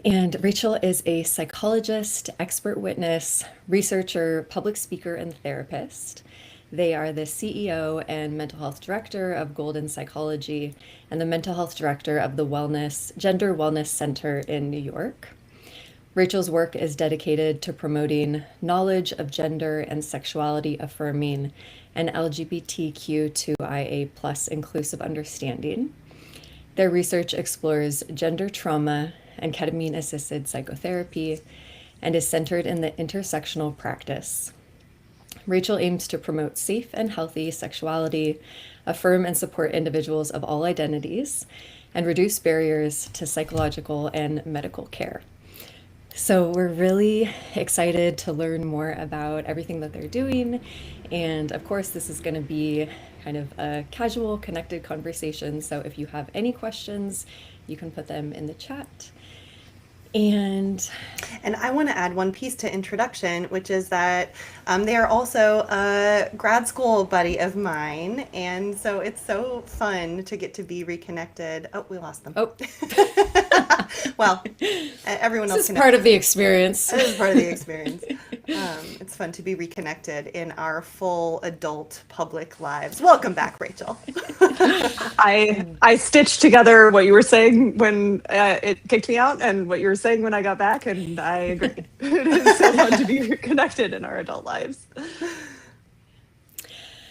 And Rachel is a psychologist, expert witness, researcher, public speaker, and therapist. They are the CEO and mental health director of Golden Psychology and the mental health director of the Gender Wellness Center in New York. Rachel's work is dedicated to promoting knowledge of gender and sexuality affirming and LGBTQ2IA plus inclusive understanding. Their research explores gender trauma and ketamine assisted psychotherapy and is centered in the intersectional practice. Rachel aims to promote safe and healthy sexuality, affirm and support individuals of all identities, and reduce barriers to psychological and medical care. So we're really excited to learn more about everything that they're doing. And of course, this is going to be kind of a casual, connected conversation. So if you have any questions, you can put them in the chat. And I want to add one piece to introduction, which is that they are also a grad school buddy of mine. And so it's so fun to get to be reconnected. Oh, we lost them. oh, Well, everyone else this is part of the experience. It is part of the experience. It's fun to be reconnected in our full adult public lives. Welcome back, Rachel. I stitched together what you were saying when it kicked me out and what you were saying when I got back, and I agree. It is so fun to be reconnected in our adult lives.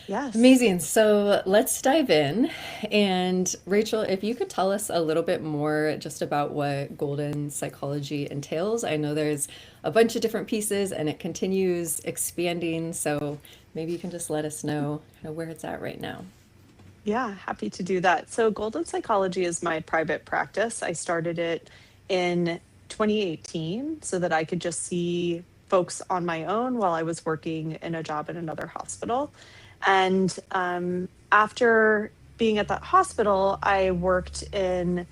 Yes. Amazing. So let's dive in. And Rachel, if you could tell us a little bit more just about what Golden Psychology entails. I know there's a bunch of different pieces and it continues expanding. So maybe you can just let us know kind of where it's at right now. Yeah, happy to do that. So Golden Psychology is my private practice. I started it in 2018 so that I could just see folks on my own while I was working in a job in another hospital. And after being at that hospital, I worked in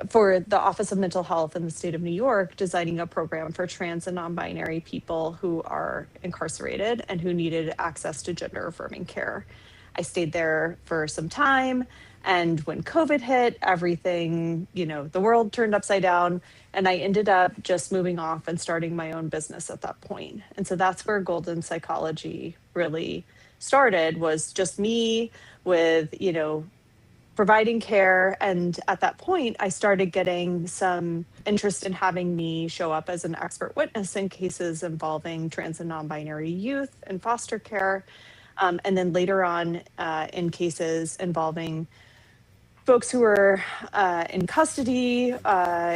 for the Office of Mental Health in the state of New York, designing a program for trans and non-binary people who are incarcerated and who needed access to gender affirming care. I stayed there for some time. And when COVID hit, everything, the world turned upside down. And I ended up just moving off and starting my own business at that point. And so that's where Golden Psychology really started, was just me with, providing care. And at that point, I started getting some interest in having me show up as an expert witness in cases involving trans and non-binary youth and foster care. And then later on in cases involving folks who are in custody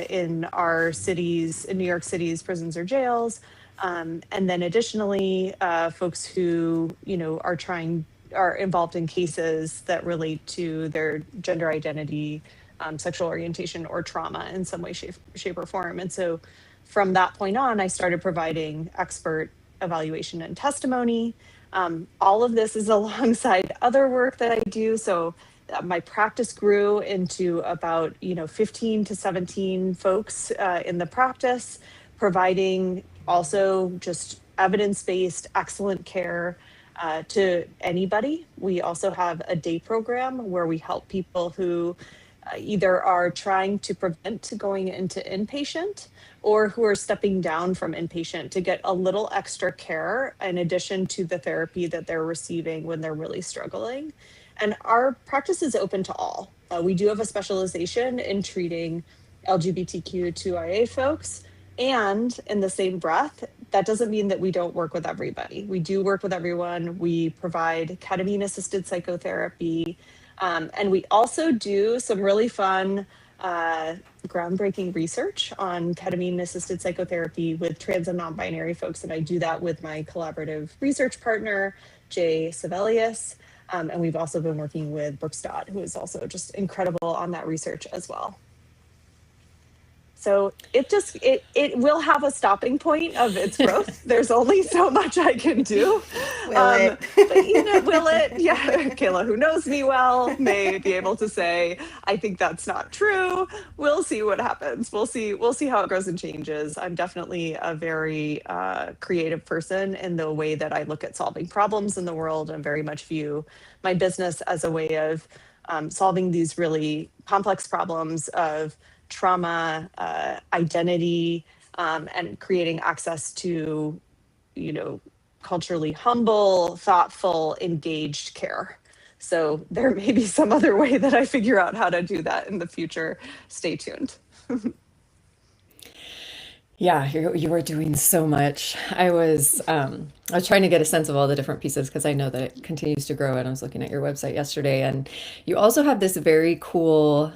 in our cities, in New York City's prisons or jails. And then additionally, folks who, are involved in cases that relate to their gender identity, sexual orientation, or trauma in some way, shape, or form. And so from that point on, I started providing expert evaluation and testimony. All of this is alongside other work that I do. So my practice grew into about 15 to 17 folks in the practice, providing also just evidence-based excellent care to anybody. We also have a day program where we help people who either are trying to prevent going into inpatient or who are stepping down from inpatient to get a little extra care in addition to the therapy that they're receiving when they're really struggling. And our practice is open to all. We do have a specialization in treating LGBTQ2IA folks. And in the same breath, that doesn't mean that we don't work with everybody. We do work with everyone. We provide ketamine assisted psychotherapy. And we also do some really fun, groundbreaking research on ketamine assisted psychotherapy with trans and non-binary folks. And I do that with my collaborative research partner, Jay Sevelius. And we've also been working with Brooke Stott, who is also just incredible on that research as well. So it will have a stopping point of its growth. There's only so much I can do. Will it? But, will it? Yeah, Kayla, who knows me well, may be able to say, I think that's not true. We'll see what happens. We'll see how it grows and changes. I'm definitely a very creative person in the way that I look at solving problems in the world, and very much view my business as a way of solving these really complex problems of trauma, identity, and creating access to, you know, culturally humble, thoughtful, engaged care. So there may be some other way that I figure out how to do that in the future. Stay tuned. Yeah, you were doing so much. I was trying to get a sense of all the different pieces because I know that it continues to grow. And I was looking at your website yesterday, and you also have this very cool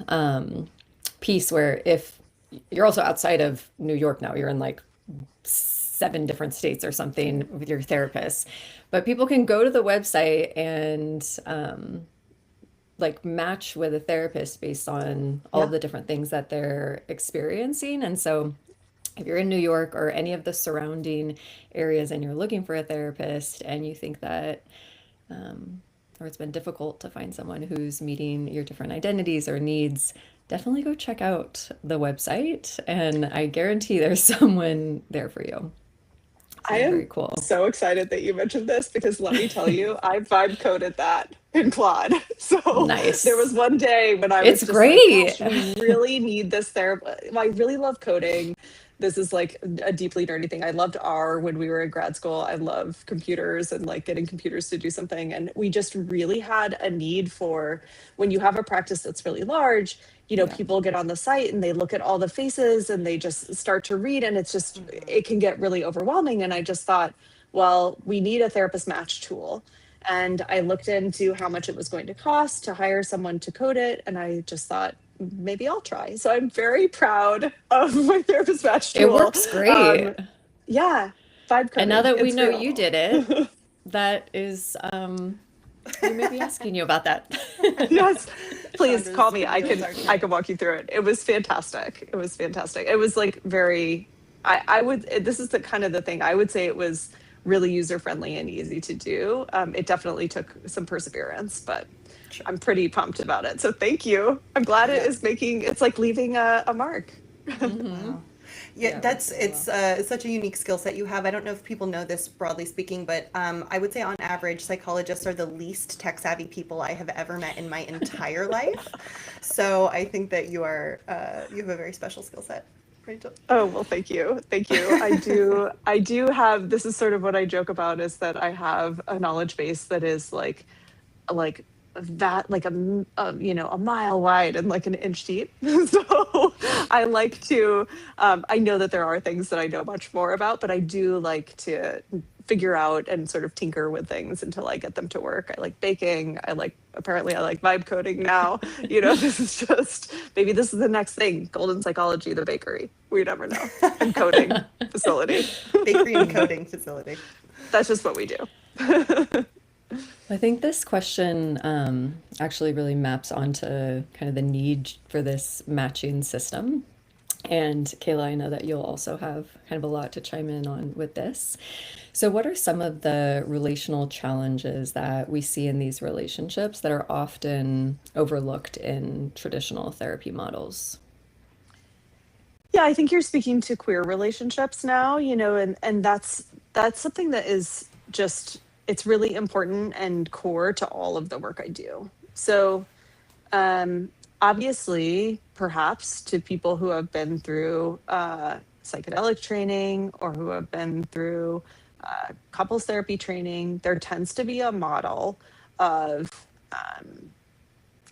piece where if you're also outside of New York now, you're in like 7 different states or something with your therapist, but people can go to the website and like match with a therapist based on all Yeah. the different things that they're experiencing. And so if you're in New York or any of the surrounding areas and you're looking for a therapist and you think that, or it's been difficult to find someone who's meeting your different identities or needs, definitely go check out the website. And I guarantee there's someone there for you. I So am very cool. so excited that you mentioned this because let me tell you, I vibe coded that in Claude. So there was Nice. one day when I was It's just like, great. gosh, we really need this therapy. I really love coding. This is like a deeply nerdy thing. I loved R when we were in grad school. I love computers and like getting computers to do something. And we just really had a need for when you have a practice that's really large, you know, Yeah. people get on the site and they look at all the faces and they just start to read and it's just, Mhm. it can get really overwhelming. And I just thought, well, we need a therapist match tool. And I looked into how much it was going to cost to hire someone to code it. And I just thought, maybe I'll try. So I'm very proud of my therapist match It tool. works Um, great. yeah, vibe And now coding, that we it's know real. you did it, that is, we may be asking you about that. Yes, please call Chandra's me. video is I archaic. can walk you through it. It was fantastic. It was fantastic. It was like very I would this is the kind of the thing I would say it was really user friendly and easy to do. It definitely took some perseverance, but Sure. I'm pretty pumped about it. So thank you. I'm glad it Yeah. is making it's like leaving a mark. Hmm. Wow. Yeah, Yeah, it works that's really well. it's such a unique skill set you have. I don't know if people know this broadly speaking, but I would say on average, psychologists are the least tech savvy people I have ever met in my entire life. So I think that you have a very special skill set, Rachel. Oh, well, thank you. Thank you. I do have, this is sort of what I joke about is that I have a knowledge base that is like that, like you know, a mile wide and like an inch deep. So I like to, I know that there are things that I know much more about, but I do like to figure out and sort of tinker with things until I get them to work. I like baking. Apparently I like vibe coding now. You know, this is just, maybe this is the next thing, golden psychology, the bakery. We never know. And coding facility. Bakery and Yeah. coding facility. That's just what we do. I think this question actually really maps onto kind of the need for this matching system. And Kayla, I know that you'll also have kind of a lot to chime in on with this. So, what are some of the relational challenges that we see in these relationships that are often overlooked in traditional therapy models? Yeah, I think you're speaking to queer relationships now, you know, and that's something that is just it's really important and core to all of the work I do. So, um, obviously, perhaps to people who have been through psychedelic training or who have been through couples therapy training, there tends to be a model of um,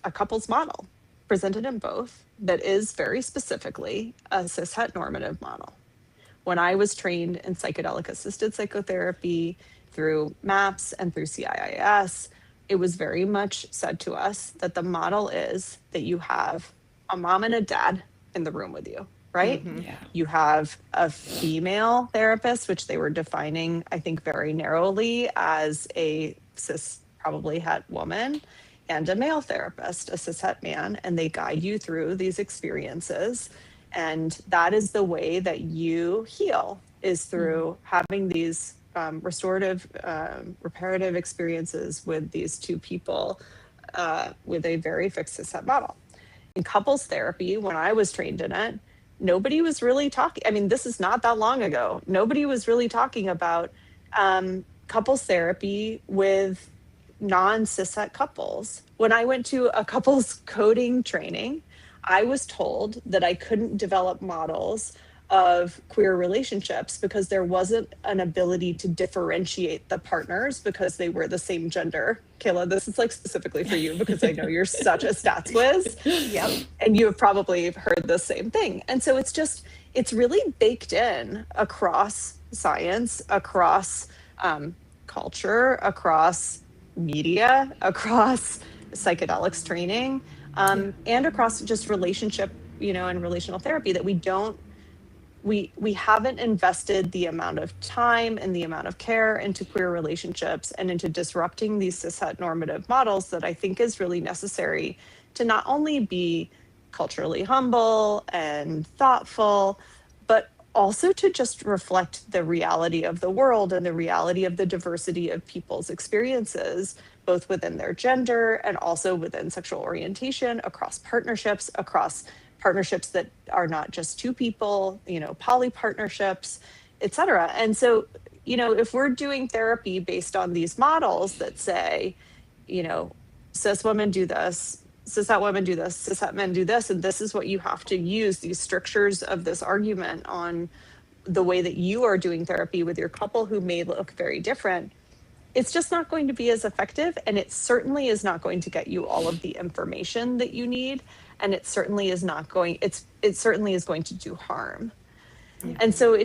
a couples model presented in both that is very specifically a cishet normative model. When I was trained in psychedelic assisted psychotherapy through MAPS and through CIIS, it was very much said to us that the model is that you have a mom and a dad in the room with you, right? Mm-hmm. Yeah. You have a female therapist, which they were defining, I think, very narrowly as a cis, probably het woman, and a male therapist, a cis het man, and they guide you through these experiences. And that is the way that you heal, is Mhm. through having these restorative, reparative experiences with these two people with a very fixed cis het model. In couples therapy, when I was trained in it, nobody was really talking. I mean, this is not that long ago. Nobody was really talking about couples therapy with non-cishet couples. When I went to a couples coding training, I was told that I couldn't develop models of queer relationships because there wasn't an ability to differentiate the partners because they were the same gender. Kayla, this is like specifically for you because I know you're such a stats whiz. Yep. And you have probably heard the same thing. And so it's really baked in across science, across culture, across media, across psychedelics training, and across just relationship, and relational therapy, that we haven't invested the amount of time and the amount of care into queer relationships and into disrupting these cishet normative models that I think is really necessary to not only be culturally humble and thoughtful, but also to just reflect the reality of the world and the reality of the diversity of people's experiences, both within their gender and also within sexual orientation, across partnerships that are not just two people, poly partnerships, et cetera. And so, if we're doing therapy based on these models that say, cis women do this, cishet women do this, cishet men do this, and this is what you have to use, these strictures of this argument on the way that you are doing therapy with your couple who may look very different, it's just not going to be as effective. And it certainly is not going to get you all of the information that you need. And it certainly is it certainly is going to do harm. Mm-hmm. And so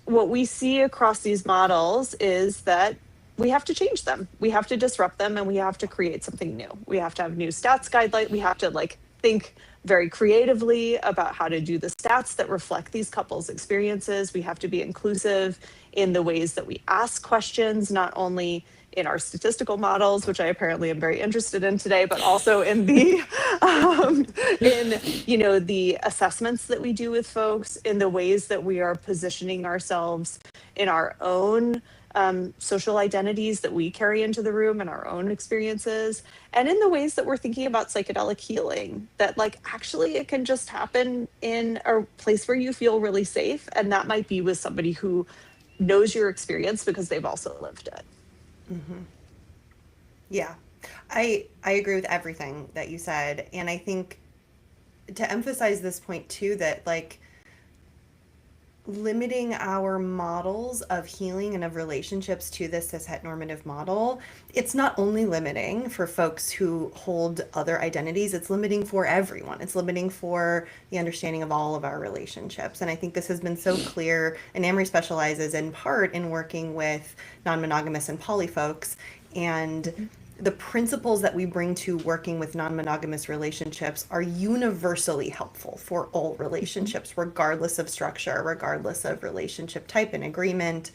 what we see across these models is that we have to change them. We have to disrupt them, and we have to create something new. We have to have new stats guidelines. We have to think very creatively about how to do the stats that reflect these couples' experiences. We have to be inclusive in the ways that we ask questions, not only in our statistical models, which I apparently am very interested in today, but also in the the assessments that we do with folks, in the ways that we are positioning ourselves in our own social identities that we carry into the room and our own experiences, and in the ways that we're thinking about psychedelic healing, that actually it can just happen in a place where you feel really safe, and that might be with somebody who knows your experience because they've also lived it. Mm-hmm. Yeah, I agree with everything that you said, and I think to emphasize this point too, that limiting our models of healing and of relationships to this cishet normative model, it's not only limiting for folks who hold other identities, it's limiting for everyone. It's limiting for the understanding of all of our relationships. And I think this has been so clear. Enamory specializes in part in working with non-monogamous and poly folks, and the principles that we bring to working with non-monogamous relationships are universally helpful for all relationships, regardless of structure, regardless of relationship type and agreement.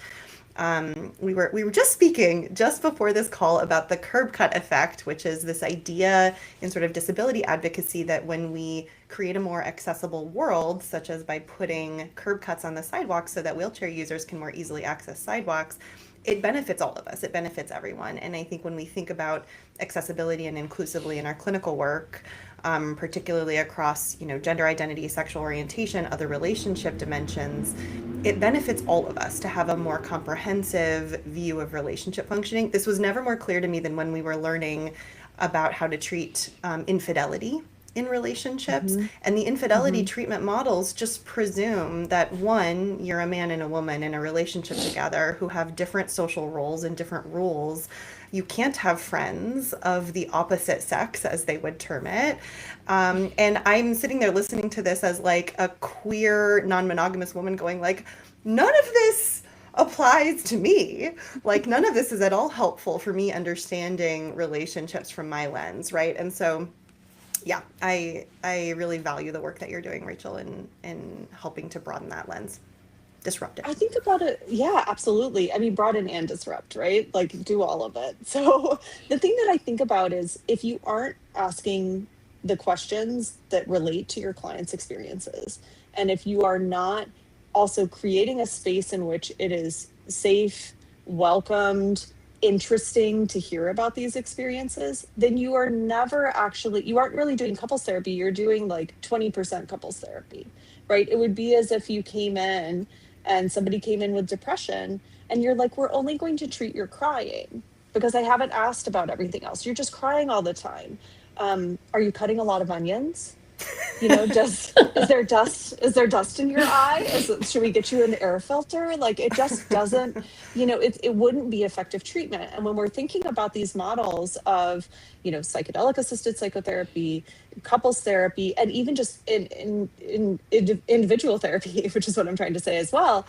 We were just speaking just before this call about the curb cut effect, which is this idea in sort of disability advocacy that when we create a more accessible world, such as by putting curb cuts on the sidewalks so that wheelchair users can more easily access sidewalks, it benefits all of us. It benefits everyone. And I think when we think about accessibility and inclusively in our clinical work, particularly across, gender identity, sexual orientation, other relationship dimensions, it benefits all of us to have a more comprehensive view of relationship functioning. This was never more clear to me than when we were learning about how to treat infidelity in relationships. Mm-hmm. And the infidelity treatment models just presume that one, you're a man and a woman in a relationship together who have different social roles and different rules. You can't have friends of the opposite sex, as they would term it. And I'm sitting there listening to this as a queer non-monogamous woman going none of this applies to me. None of this is at all helpful for me understanding relationships from my lens, right? And so yeah, I really value the work that you're doing, Rachel, in helping to broaden that lens, disrupt it. I think about it, yeah, absolutely. I mean, broaden and disrupt, right? Do all of it. So the thing that I think about is if you aren't asking the questions that relate to your clients' experiences, and if you are not also creating a space in which it is safe, welcomed, interesting to hear about these experiences, then you aren't really doing couples therapy. You're doing 20% couples therapy, right? It would be as if you came in and somebody came in with depression and you're we're only going to treat your crying, because I haven't asked about everything else. You're just crying all the time. Are you cutting a lot of onions? You know, just is there dust in your eye? Should we get you an air filter? Like, it just doesn't, it wouldn't be effective treatment. And when we're thinking about these models of, psychedelic assisted psychotherapy, couples therapy, and even just in individual therapy, which is what I'm trying to say as well,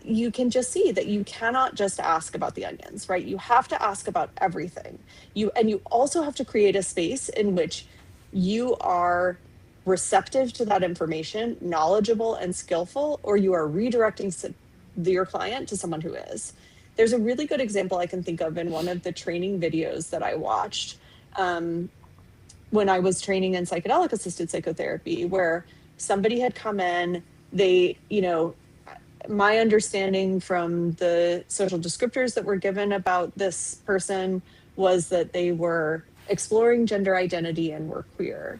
you can just see that you cannot just ask about the onions, right? You have to ask about everything. You also have to create a space in which you are receptive to that information, knowledgeable and skillful, or you are redirecting your client to someone who is. There's a really good example I can think of in one of the training videos that I watched when I was training in psychedelic assisted psychotherapy, where somebody had come in, my understanding from the social descriptors that were given about this person was that they were exploring gender identity and were queer.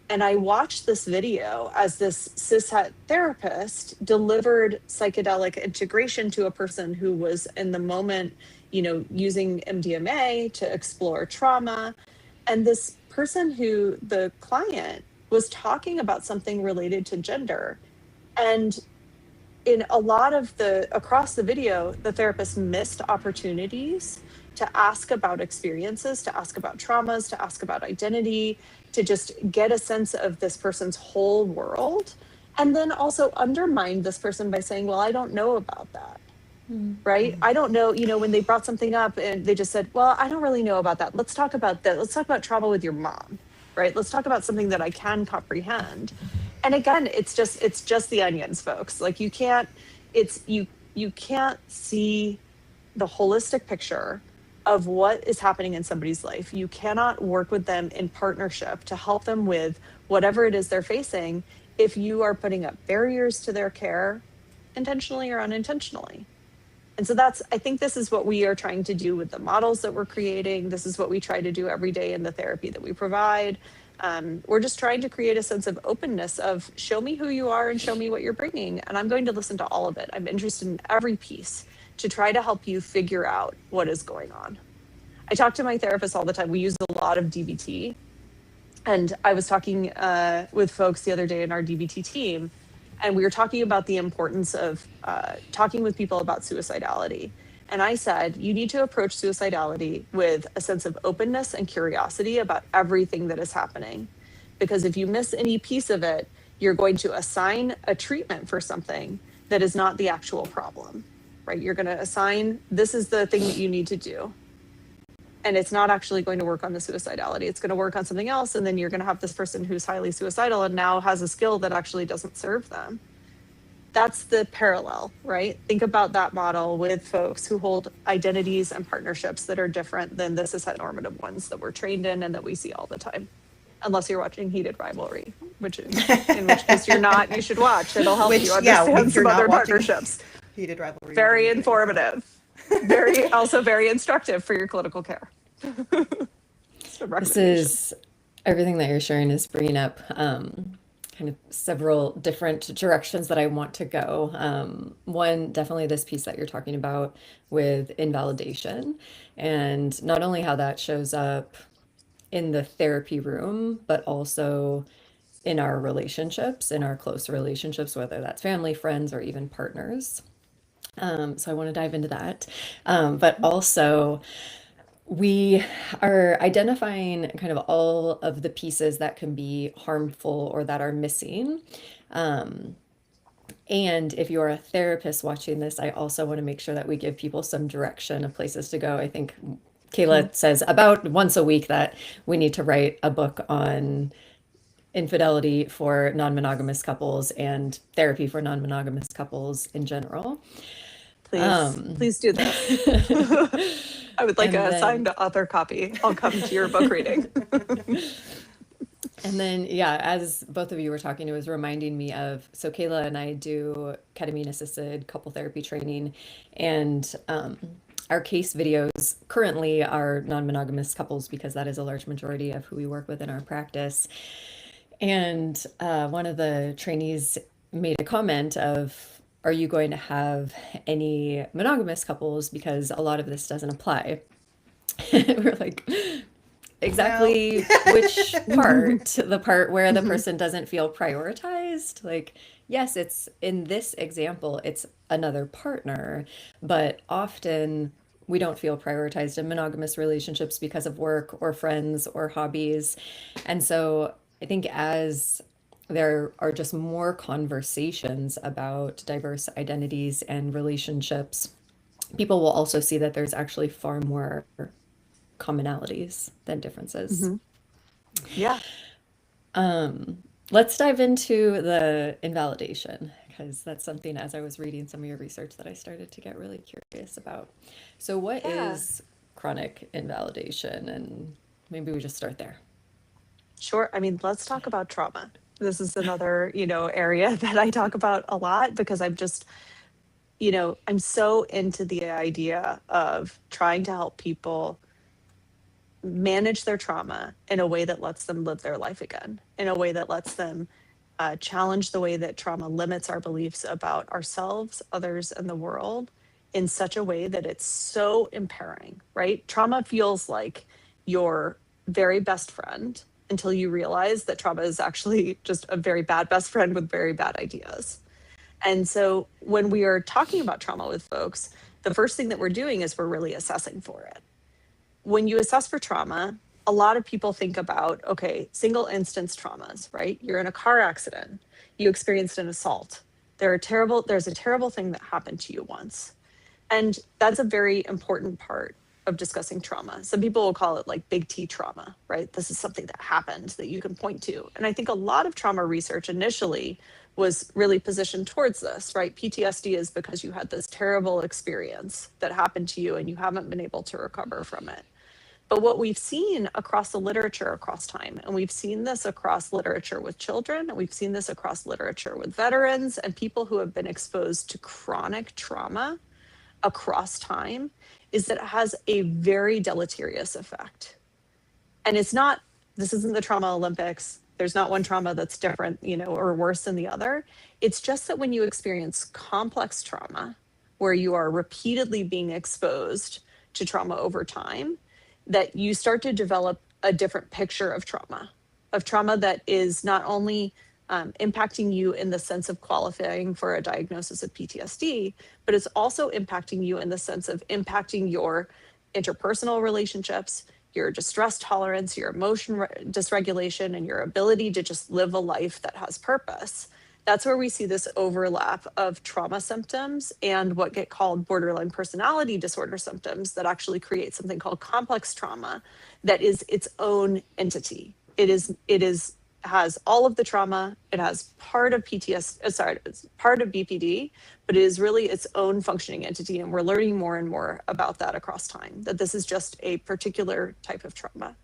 And I watched this video as this cishet therapist delivered psychedelic integration to a person who was in the moment, using MDMA to explore trauma. And this person who the client was talking about something related to gender. And in a lot of across the video, the therapist missed opportunities to ask about experiences, to ask about traumas, to ask about identity, to just get a sense of this person's whole world. And then also undermine this person by saying, well, I don't know about that. Right? I don't know, when they brought something up and they just said, well, I don't really know about that. Let's talk about that. Let's talk about trauma with your mom, right? Let's talk about something that I can comprehend. And again, it's just the onions, folks. Like, you can't see the holistic picture of what is happening in somebody's life. You cannot work with them in partnership to help them with whatever it is they're facing if you are putting up barriers to their care, intentionally or unintentionally. And so I think this is what we are trying to do with the models that we're creating. This is what we try to do every day in the therapy that we provide. We're just trying to create a sense of openness of show me who you are and show me what you're bringing. And I'm going to listen to all of it. I'm interested in every piece to try to help you figure out what is going on. I talk to my therapist all the time. We use a lot of DBT. And I was talking with folks the other day in our DBT team, and we were talking about the importance of talking with people about suicidality. And I said, you need to approach suicidality with a sense of openness and curiosity about everything that is happening. Because if you miss any piece of it, you're going to assign a treatment for something that is not the actual problem, right? You're going to assign, this is the thing that you need to do. And it's not actually going to work on the suicidality. It's going to work on something else. And then you're going to have this person who's highly suicidal and now has a skill that actually doesn't serve them. That's the parallel, right? Think about that model with folks who hold identities and partnerships that are different than the cis-heteronormative ones that we're trained in and that we see all the time. Unless you're watching Heated Rivalry, in which case you're not, you should watch. It'll help you understand some other partnerships. Heated Rivalry. Very informative. Also very instructive for your clinical care. This is everything that you're sharing is bringing up kind of several different directions that I want to go. One, definitely this piece that you're talking about with invalidation, and not only how that shows up in the therapy room, but also in our relationships, in our close relationships, whether that's family, friends, or even partners. So I want to dive into that. But also, we are identifying kind of all of the pieces that can be harmful or that are missing. And if you're a therapist watching this, I also want to make sure that we give people some direction of places to go. I think Kayla says about once a week that we need to write a book on infidelity for non-monogamous couples and therapy for non-monogamous couples in general. Please do this. I would like a signed author copy. I'll come to your book reading. And then, yeah, as both of you were talking, it was reminding me of, so Kayla and I do ketamine assisted couple therapy training, and our case videos currently are non-monogamous couples because that is a large majority of who we work with in our practice. And one of the trainees made a comment of, are you going to have any monogamous couples? Because a lot of this doesn't apply. We're like, Well, exactly which part? The part where the Mhm. person doesn't feel prioritized? Like, yes, it's in this example, it's another partner, but often we don't feel prioritized in monogamous relationships because of work or friends or hobbies. And so I think as there are just more conversations about diverse identities and relationships, people will also see that there's actually far more commonalities than differences. Mhm. Yeah. Let's dive into the invalidation because that's something as I was reading some of your research that I started to get really curious about. So, what Yeah. is chronic invalidation? And maybe we just start there. Sure. I mean, let's talk about trauma. This is another, area that I talk about a lot because I'm so into the idea of trying to help people manage their trauma in a way that lets them live their life again, in a way that lets them challenge the way that trauma limits our beliefs about ourselves, others, and the world in such a way that it's so empowering, right? Trauma feels like your very best friend until you realize that trauma is actually just a very bad best friend with very bad ideas. And so when we are talking about trauma with folks, the first thing that we're doing is we're really assessing for it. When you assess for trauma, a lot of people think about, okay, single instance traumas, right? You're in a car accident, you experienced an assault. There's a terrible thing that happened to you once. And that's a very important part of discussing trauma. Some people will call it like big T trauma, right? This is something that happened that you can point to. And I think a lot of trauma research initially was really positioned towards this, right? PTSD is because you had this terrible experience that happened to you and you haven't been able to recover from it. But what we've seen across the literature across time, and we've seen this across literature with children, and we've seen this across literature with veterans and people who have been exposed to chronic trauma across time, is that it has a very deleterious effect. And this isn't the trauma Olympics. There's not one trauma that's different, or worse than the other. It's just that when you experience complex trauma, where you are repeatedly being exposed to trauma over time, that you start to develop a different picture of trauma that is not only impacting you in the sense of qualifying for a diagnosis of PTSD, but it's also impacting you in the sense of impacting your interpersonal relationships, your distress tolerance, your dysregulation, and your ability to just live a life that has purpose. That's where we see this overlap of trauma symptoms and what get called borderline personality disorder symptoms that actually create something called complex trauma that is its own entity. It is has all of the trauma. It has part of it's part of BPD, but it is really its own functioning entity. And we're learning more and more about that across time, that this is just a particular type of trauma.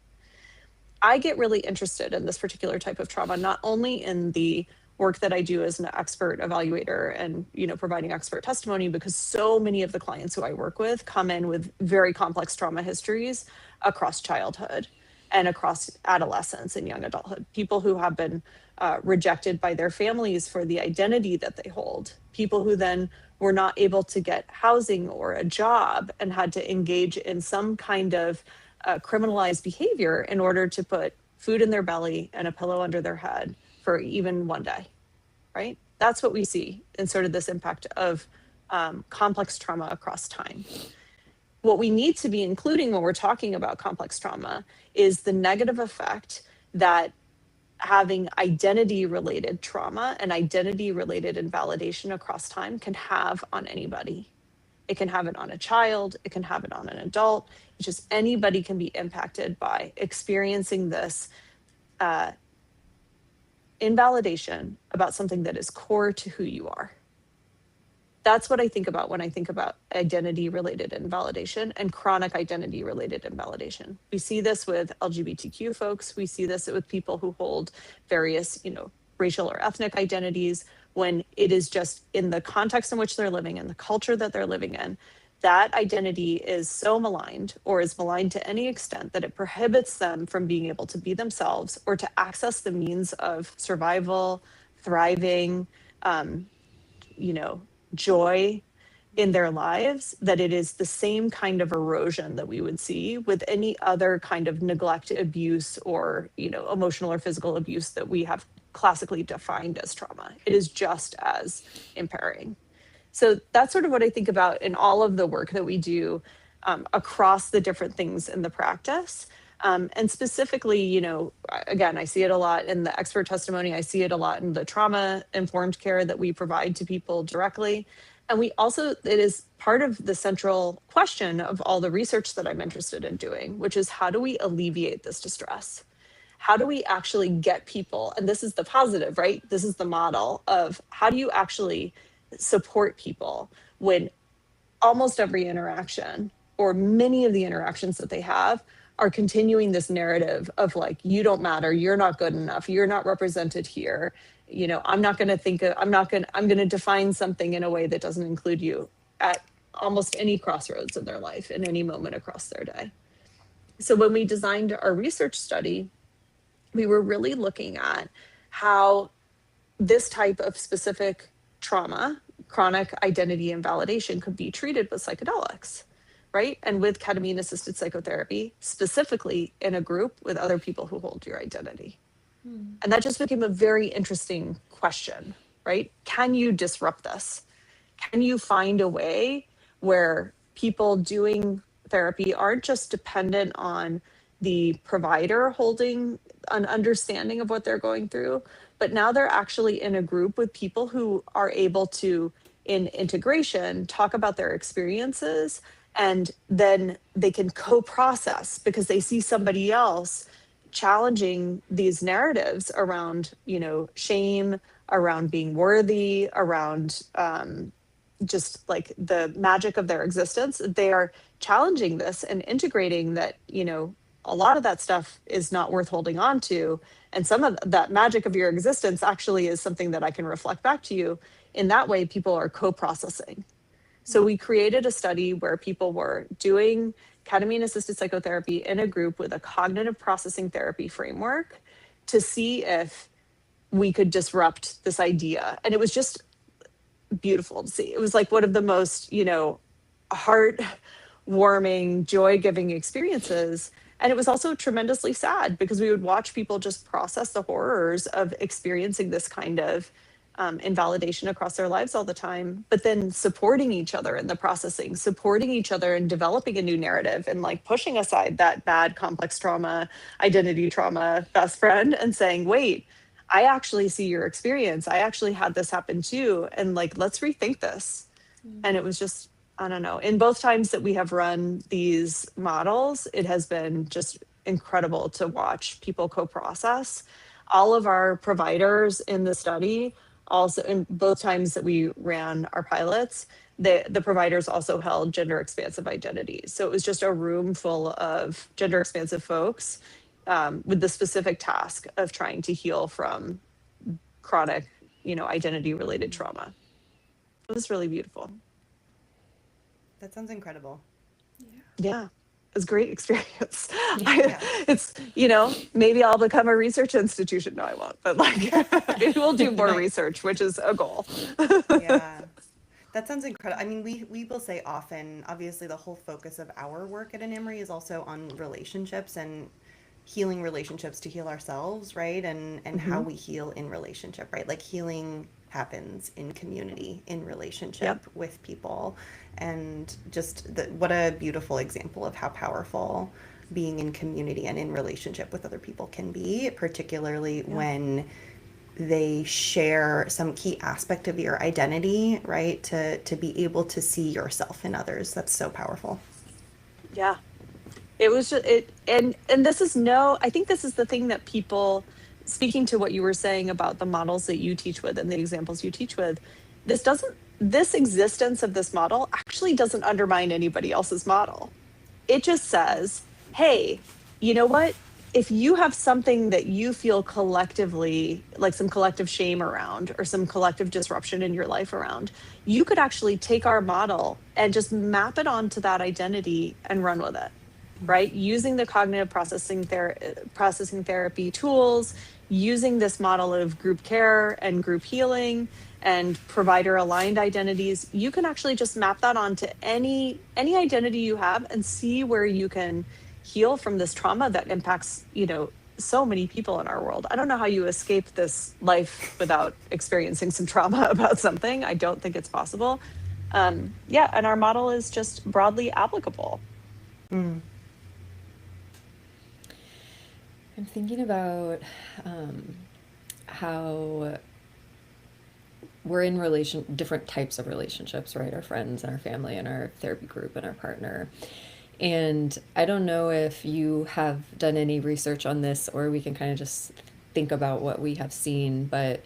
I get really interested in this particular type of trauma, not only in the work that I do as an expert evaluator and, providing expert testimony, because so many of the clients who I work with come in with very complex trauma histories across childhood and across adolescence and young adulthood. People who have been rejected by their families for the identity that they hold. People who then were not able to get housing or a job and had to engage in some kind of criminalized behavior in order to put food in their belly and a pillow under their head for even one day, right? That's what we see in sort of this impact of complex trauma across time. What we need to be including when we're talking about complex trauma is the negative effect that having identity related trauma and identity related invalidation across time can have on anybody. It can have it on a child, it can have it on an adult. It's just anybody can be impacted by experiencing this uh, invalidation about something that is core to who you are. That's what I think about when I think about identity related invalidation and chronic identity related invalidation. We see this with LGBTQ folks. We see this with people who hold various, racial or ethnic identities, when it is just in the context in which they're living in, the culture that they're living in, that identity is so maligned or is maligned to any extent that it prohibits them from being able to be themselves or to access the means of survival, thriving, um, joy. in their lives, that it is the same kind of erosion that we would see with any other kind of neglect, abuse, or, emotional or physical abuse that we have classically defined as trauma. It is just as impairing. So that's sort of what I think about in all of the work that we do across the different things in the practice. And specifically, again, I see it a lot in the expert testimony. I see it a lot in the trauma-informed care that we provide to people directly. And we also, it is part of the central question of all the research that I'm interested in doing, which is how do we alleviate this distress? How do we actually get people, and this is the positive, right? This is the model of how do you actually support people when almost every interaction or many of the interactions that they have are continuing this narrative of like, you don't matter, you're not good enough, you're not represented here. I'm not going to I'm going to define something in a way that doesn't include you at almost any crossroads in their life, in any moment across their day. So when we designed our research study, we were really looking at how this type of specific trauma, chronic identity invalidation, could be treated with psychedelics, right? And with ketamine-assisted psychotherapy, specifically in a group with other people who hold your identity. And that just became a very interesting question, right? Can you disrupt this? Can you find a way where people doing therapy aren't just dependent on the provider holding an understanding of what they're going through, but now they're actually in a group with people who are able to, in integration, talk about their experiences, and then they can co-process because they see somebody else challenging these narratives around, shame, around being worthy, around just like the magic of their existence. They are challenging this and integrating that, a lot of that stuff is not worth holding on to. And some of that magic of your existence actually is something that I can reflect back to you. In that way, people are co-processing. So we created a study where people were doing ketamine-assisted psychotherapy in a group with a cognitive processing therapy framework to see if we could disrupt this idea. And it was just beautiful to see. It was like one of the most, heartwarming, joy-giving experiences. And it was also tremendously sad because we would watch people just process the horrors of experiencing this kind of invalidation across their lives all the time, but then supporting each other in the processing, supporting each other in developing a new narrative, and like pushing aside that bad complex trauma, identity trauma best friend, and saying, wait, I actually see your experience. I actually had this happen too. And like, let's rethink this. And it was just, I don't know, in both times that we have run these models, it has been just incredible to watch people co-process. All of our providers in the study, also in both times that we ran our pilots, the providers also held gender expansive identities. So it was just a room full of gender expansive folks with the specific task of trying to heal from chronic, identity related trauma. It was really beautiful. That sounds incredible. Yeah, it was a great experience. Yeah. It's, maybe I'll become a research institution. No, I won't, but like maybe we'll do more research, which is a goal. Yeah. That sounds incredible. I mean, we will say often, obviously, the whole focus of our work at Enamory is also on relationships and healing relationships to heal ourselves, right? And how we heal in relationship, right? Like healing happens in community, in relationship with people. And just what a beautiful example of how powerful being in community and in relationship with other people can be, particularly when they share some key aspect of your identity, right? To be able to see yourself in others. That's so powerful. Yeah. It was just and this is I think this is the thing that people, speaking to what you were saying about the models that you teach with and the examples you teach with, this existence of this model actually doesn't undermine anybody else's model. It just says, hey, you know what? If you have something that you feel collectively, like some collective shame around or some collective disruption in your life around, you could actually take our model and just map it onto that identity and run with it, right? Using the cognitive processing therapy tools, using this model of group care and group healing, and provider aligned identities, you can actually just map that onto any identity you have and see where you can heal from this trauma that impacts, so many people in our world. I don't know how you escape this life without experiencing some trauma about something. I don't think it's possible. Yeah, and our model is just broadly applicable. Mm. I'm thinking about how we're in different types of relationships, right? Our friends and our family and our therapy group and our partner. And I don't know if you have done any research on this, or we can kind of just think about what we have seen, but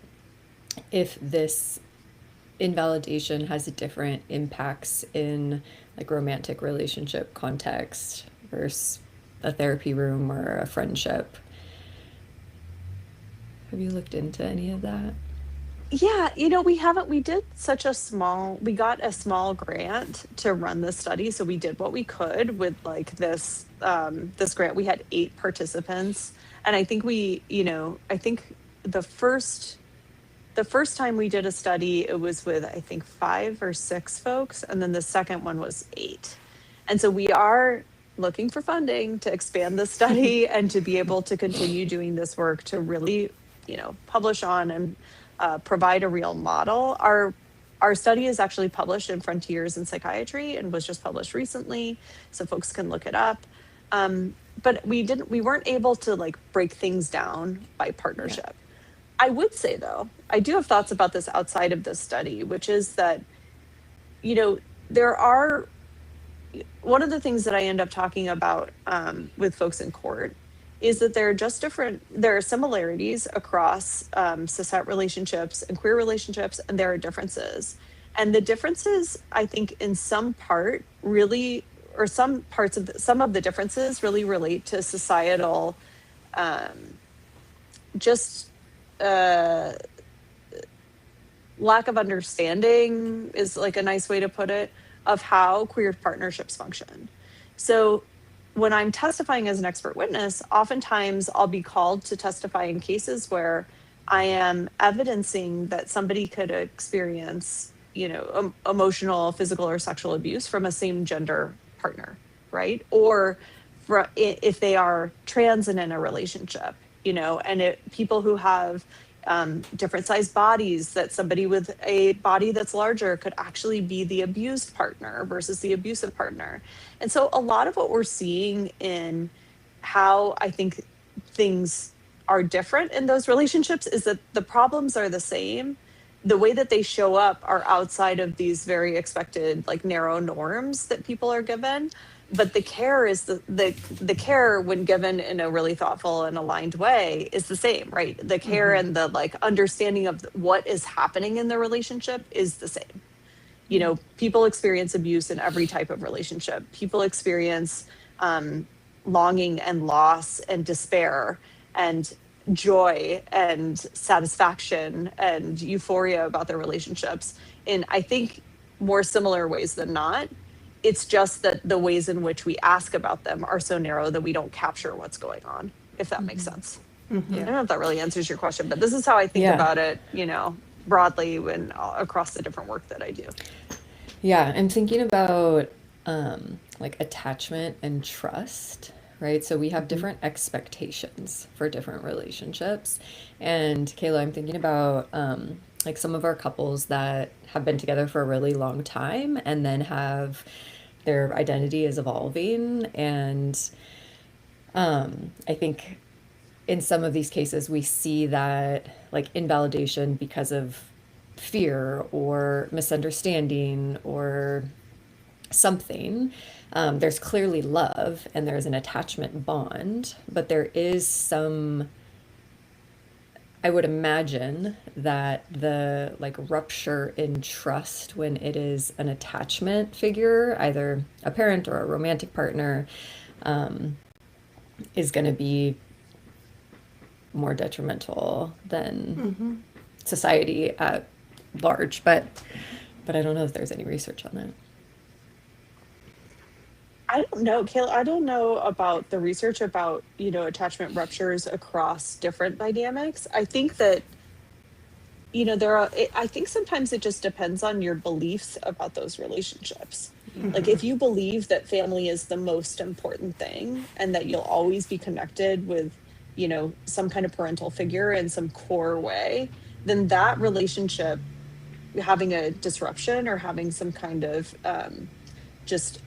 if this invalidation has different impacts in like romantic relationship context versus a therapy room or a friendship. Have you looked into any of that? Yeah, we did we got a small grant to run this study. So we did what we could with like this grant. We had 8 participants. And I think I think the first, the first time we did a study, it was with, I think, 5 or 6 folks. And then the second one was 8. And so we are looking for funding to expand the study and to be able to continue doing this work to really, publish on and provide a real model. Our study is actually published in Frontiers in Psychiatry and was just published recently, so folks can look it up. But we weren't able to like break things down by partnership. I would say though, I do have thoughts about this outside of this study, which is that, there are, one of the things that I end up talking about with folks in court is that there are similarities across cis-het relationships and queer relationships, and there are differences. And the differences, I think, in some part really, or some of the differences really relate to societal, just lack of understanding is like a nice way to put it, of how queer partnerships function. So when I'm testifying as an expert witness, oftentimes I'll be called to testify in cases where I am evidencing that somebody could experience, emotional, physical, or sexual abuse from a same gender partner, right? Or if they are trans and in a relationship, and people who have different sized bodies, that somebody with a body that's larger could actually be the abused partner versus the abusive partner. And so a lot of what we're seeing in how I think things are different in those relationships is that the problems are the same. The way that they show up are outside of these very expected, like narrow norms that people are given. But the care is the care, when given in a really thoughtful and aligned way, is the same, right? The care and the like understanding of what is happening in the relationship is the same. People experience abuse in every type of relationship. People experience longing and loss and despair and joy and satisfaction and euphoria about their relationships in, I think, more similar ways than not. It's just that the ways in which we ask about them are so narrow that we don't capture what's going on, if that makes sense. I don't know if that really answers your question, but this is how I think about it, broadly when across the different work that I do. Yeah, I'm thinking about like attachment and trust, right? So we have different expectations for different relationships. And Kayla, I'm thinking about like some of our couples that have been together for a really long time and then have their identity is evolving. And I think in some of these cases, we see that like invalidation because of fear or misunderstanding or something. There's clearly love and there's an attachment bond, but there is some, I would imagine that the like rupture in trust when it is an attachment figure, either a parent or a romantic partner, is going to be more detrimental than society at large. But I don't know if there's any research on that. I don't know, Kayla. I don't know about the research about, attachment ruptures across different dynamics. I think that I think sometimes it just depends on your beliefs about those relationships. Like Mhm. if you believe that family is the most important thing and that you'll always be connected with, some kind of parental figure in some core way, then that relationship having a disruption or having some kind of just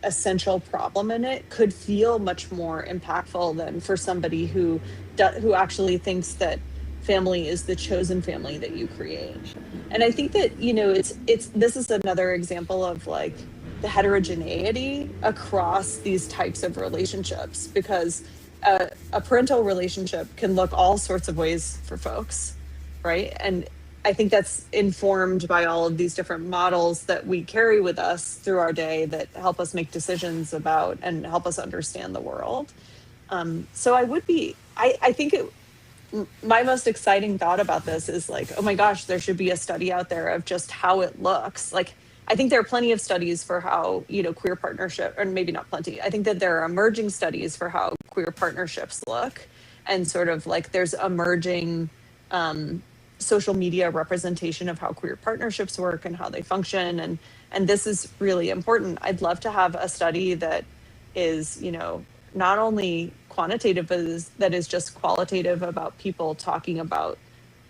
essential problem in it could feel much more impactful than for somebody who actually thinks that family is the chosen family that you create. And I think that it's this is another example of like the heterogeneity across these types of relationships, because a parental relationship can look all sorts of ways for folks, right? And I think that's informed by all of these different models that we carry with us through our day that help us make decisions about and help us understand the world. So I think my most exciting thought about this is like, oh my gosh, there should be a study out there of just how it looks. Like, I think there are plenty of studies for how, queer partnership, or maybe not plenty. I think that there are emerging studies for how queer partnerships look, and sort of like there's emerging social media representation of how queer partnerships work and how they function. And this is really important. I'd love to have a study that is, not only quantitative, but that is just qualitative about people talking about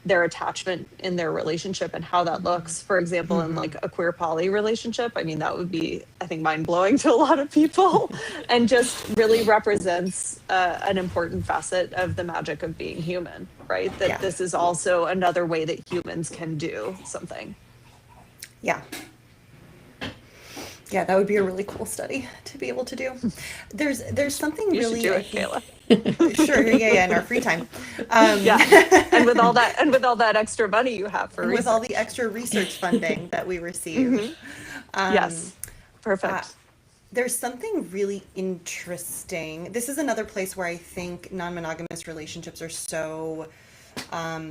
their attachment in their relationship and how that looks. For example, in Mhm. like a queer poly relationship, I mean, that would be, I think, mind blowing to a lot of people, and just really represents an important facet of the magic of being human, right? That Yeah. this is also another way that humans can do something. Yeah. Yeah, that would be a really cool study to be able to do. There's something You should really, do I it, think, Kayla. sure, yeah, yeah, in our free time. Um, Yeah. And with all that extra money you have for and with all the research. extra research funding that we receive. Hmm. Um, Yes. uh, Perfect. there's something really interesting. This is another place where I think non-monogamous relationships are so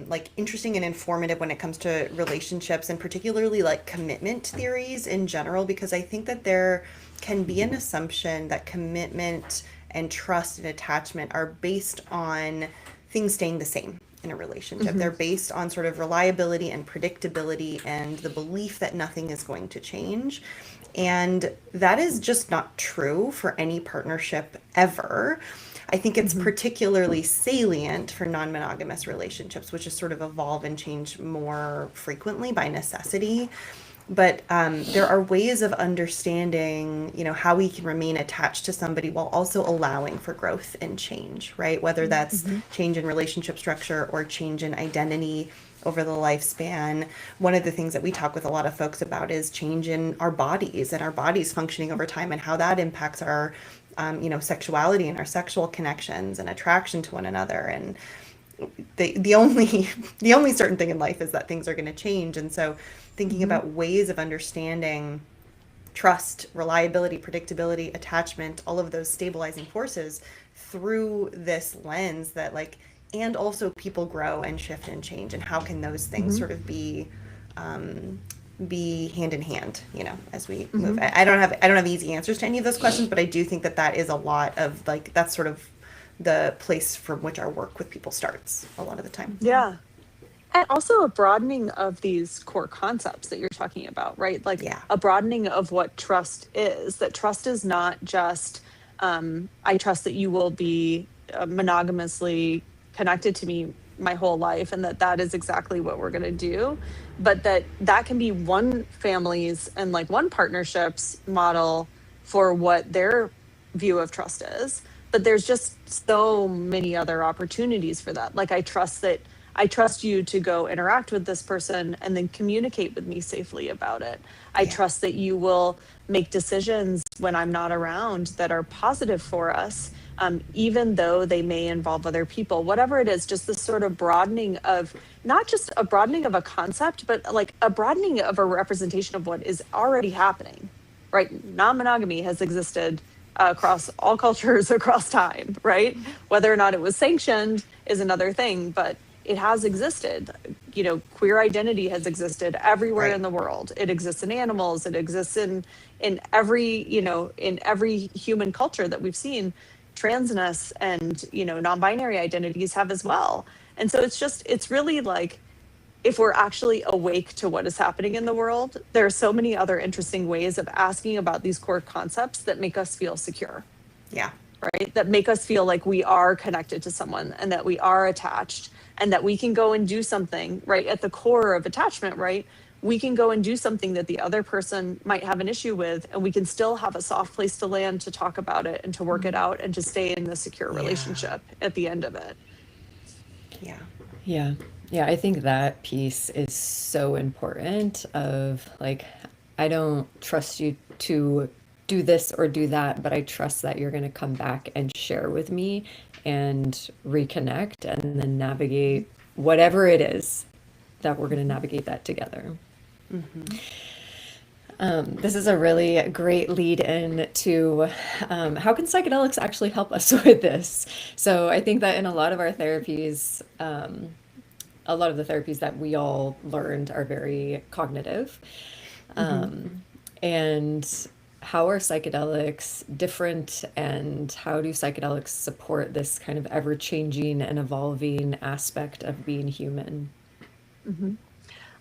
like interesting and informative when it comes to relationships, and particularly like commitment theories in general, because I think that there can be an assumption that commitment and trust and attachment are based on things staying the same in a relationship. Hmm. They're based on sort of reliability and predictability and the belief that nothing is going to change. And that is just not true for any partnership ever. I think it's Hmm. particularly salient for non-monogamous relationships, which just sort of evolve and change more frequently by necessity. But there are ways of understanding, how we can remain attached to somebody while also allowing for growth and change, right? Whether that's Hmm. change in relationship structure or change in identity over the lifespan. One of the things that we talk with a lot of folks about is change in our bodies and our bodies functioning over time, and how that impacts our, sexuality and our sexual connections and attraction to one another. And the only the only certain thing in life is that things are going to change. And so thinking Hmm. about ways of understanding trust, reliability, predictability, attachment, all of those stabilizing forces through this lens, that like, and also people grow and shift and change, and how can those things Hmm. sort of be hand in hand, as we move. Hmm. I don't have easy answers to any of those questions, but I do think that that is a lot of like, that's sort of the place from which our work with people starts a lot of the time. Yeah. And also a broadening of these core concepts that you're talking about, right? Like Yeah. a broadening of what trust is, that trust is not just, I trust that you will be monogamously connected to me my whole life, and that is exactly what we're going to do. But that can be one family's and like one partnership's model for what their view of trust is. But there's just so many other opportunities for that. Like I trust you to go interact with this person and then communicate with me safely about it. I Yeah. trust that you will make decisions when I'm not around that are positive for us, even though they may involve other people. Whatever it is, just this sort of broadening of, not just a broadening of a concept, but like a broadening of a representation of what is already happening, right? Non monogamy has existed across all cultures across time, right? Whether or not it was sanctioned is another thing, but it has existed. Queer identity has existed everywhere Right. in the world. It exists in animals. It exists in every in every human culture that we've seen. Transness and non-binary identities have as well. And so it's really like if we're actually awake to what is happening in the world, there are so many other interesting ways of asking about these core concepts that make us feel secure, Yeah. right? That make us feel like we are connected to someone and that we are attached and that we can go and do something, right? At the core of attachment, right? We can go and do something that the other person might have an issue with, and we can still have a soft place to land to talk about it and to work it out and to stay in the secure Yeah. relationship at the end of it. Yeah. Yeah. Yeah, I think that piece is so important of like, I don't trust you to do this or do that, but I trust that you're going to come back and share with me and reconnect and then navigate whatever it is that we're going to navigate that together. This is a really great lead in to how can psychedelics actually help us with this? So I think that in a lot of our therapies, a lot of the therapies that we all learned are very cognitive. And how are psychedelics different, and how do psychedelics support this kind of ever changing and evolving aspect of being human?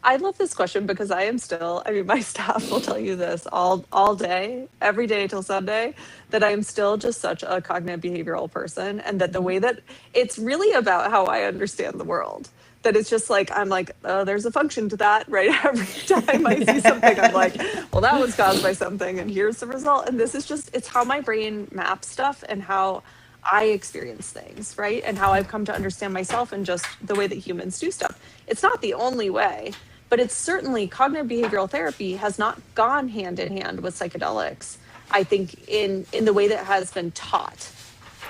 I love this question because I am still, I mean, my staff will tell you this all day, every day till Sunday, that I am still just such a cognitive behavioral person. And that the way that it's really about how I understand the world. That it's just like, I'm like, oh, there's a function to that, right? Every time I see something, I'm like, well, that was caused by something, and here's the result. And this is just, it's how my brain maps stuff and how I experience things, right? And how I've come to understand myself and just the way that humans do stuff. It's not the only way, but it's certainly cognitive behavioral therapy has not gone hand in hand with psychedelics, I think, in the way that has been taught,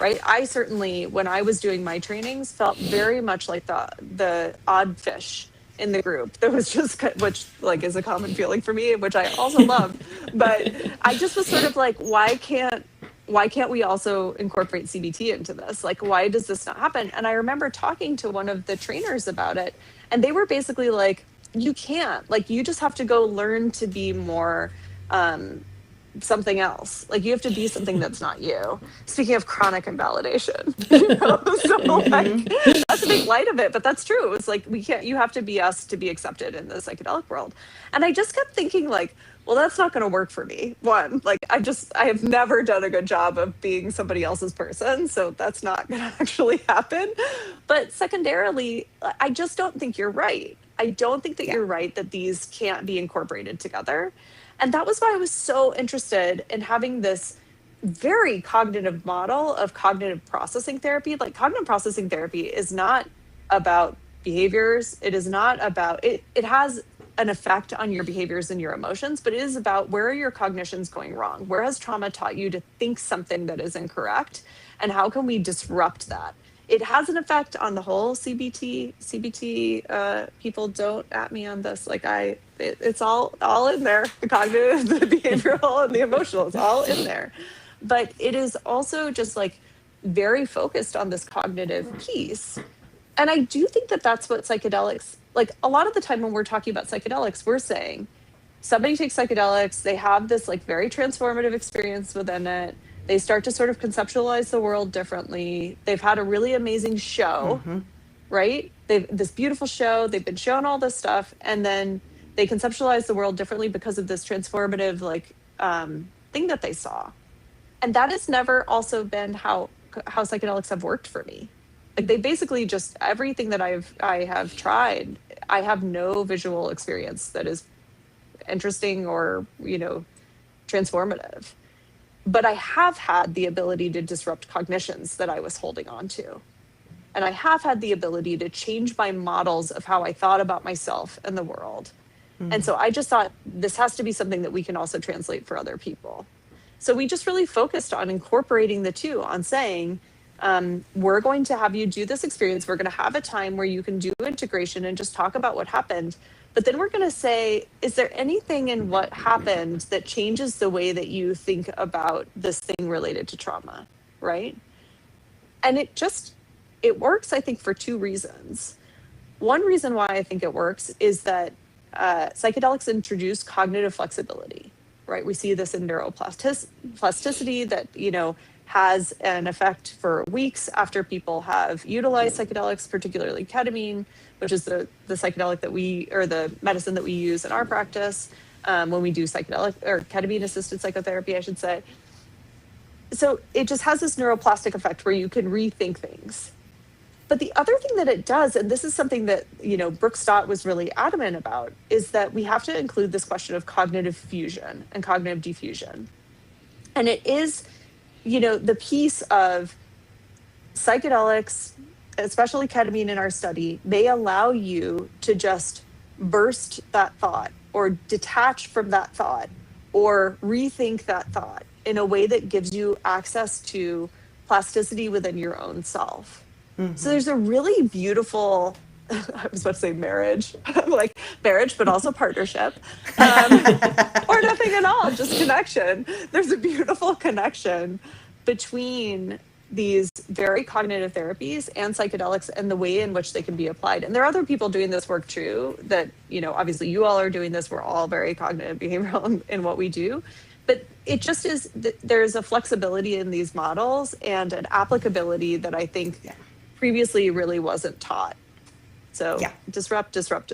right? I certainly, when I was doing my trainings, felt very much like the odd fish in the group. There was just, which like is a common feeling for me, which I also love. But I just was sort of like, why can't we also incorporate CBT into this? Like, why does this not happen? And I remember talking to one of the trainers about it, and they were basically like, you can't, like, you just have to go learn to be more something else. Like, you have to be something that's not you. Speaking of chronic invalidation, so like, that's a big light of it, but that's true. It's like, you have to be us to be accepted in the psychedelic world. And I just kept thinking like, well, that's not going to work for me. One, like, I have never done a good job of being somebody else's person. So that's not going to actually happen. But secondarily, I just don't think you're right. I don't think that you're right that these can't be incorporated together. And that was why I was so interested in having this very cognitive model of cognitive processing therapy. Like, cognitive processing therapy is not about behaviors. It is not about it. It has an effect on your behaviors and your emotions, but it is about where are your cognitions going wrong? Where has trauma taught you to think something that is incorrect? And how can we disrupt that? It has an effect on the whole CBT. People don't at me on this. Like, it's all in there. The cognitive, the behavioral, and the emotional. It's all in there. But it is also just like very focused on this cognitive piece. And I do think that that's what psychedelics, like, a lot of the time when we're talking about psychedelics, we're saying somebody takes psychedelics, they have this like very transformative experience within it. They start to sort of conceptualize the world differently. They've had a really amazing show, right? They've this beautiful show. They've been shown all this stuff, and then they conceptualize the world differently because of this transformative like thing that they saw. And that has never also been how psychedelics have worked for me. Like, they basically just, everything that I have tried, I have no visual experience that is interesting or, transformative. But I have had the ability to disrupt cognitions that I was holding on to. And I have had the ability to change my models of how I thought about myself and the world. And so I just thought this has to be something that we can also translate for other people. So we just really focused on incorporating the two, on saying, we're going to have you do this experience. We're going to have a time where you can do integration and just talk about what happened. But then we're going to say, is there anything in what happened that changes the way that you think about this thing related to trauma, right? And it works, I think, for two reasons. One reason why I think it works is that psychedelics introduce cognitive flexibility, right? We see this in neuroplasticity that, has an effect for weeks after people have utilized psychedelics, particularly ketamine, which is the psychedelic that or the medicine that we use in our practice when we do psychedelic or ketamine assisted psychotherapy, I should say. So it just has this neuroplastic effect where you can rethink things. But the other thing that it does, and this is something that, Brooke Stott was really adamant about, is that we have to include this question of cognitive fusion and cognitive diffusion. And it is, the piece of psychedelics, especially ketamine in our study, may allow you to just burst that thought or detach from that thought or rethink that thought in a way that gives you access to plasticity within your own self. So there's a really beautiful, I was about to say marriage, like marriage, but also partnership, or nothing at all, just connection. There's a beautiful connection between these very cognitive therapies and psychedelics and the way in which they can be applied. And there are other people doing this work too, that, obviously you all are doing this. We're all very cognitive behavioral in what we do. But it just is, there's a flexibility in these models and an applicability that I think previously really wasn't taught. So disrupt is what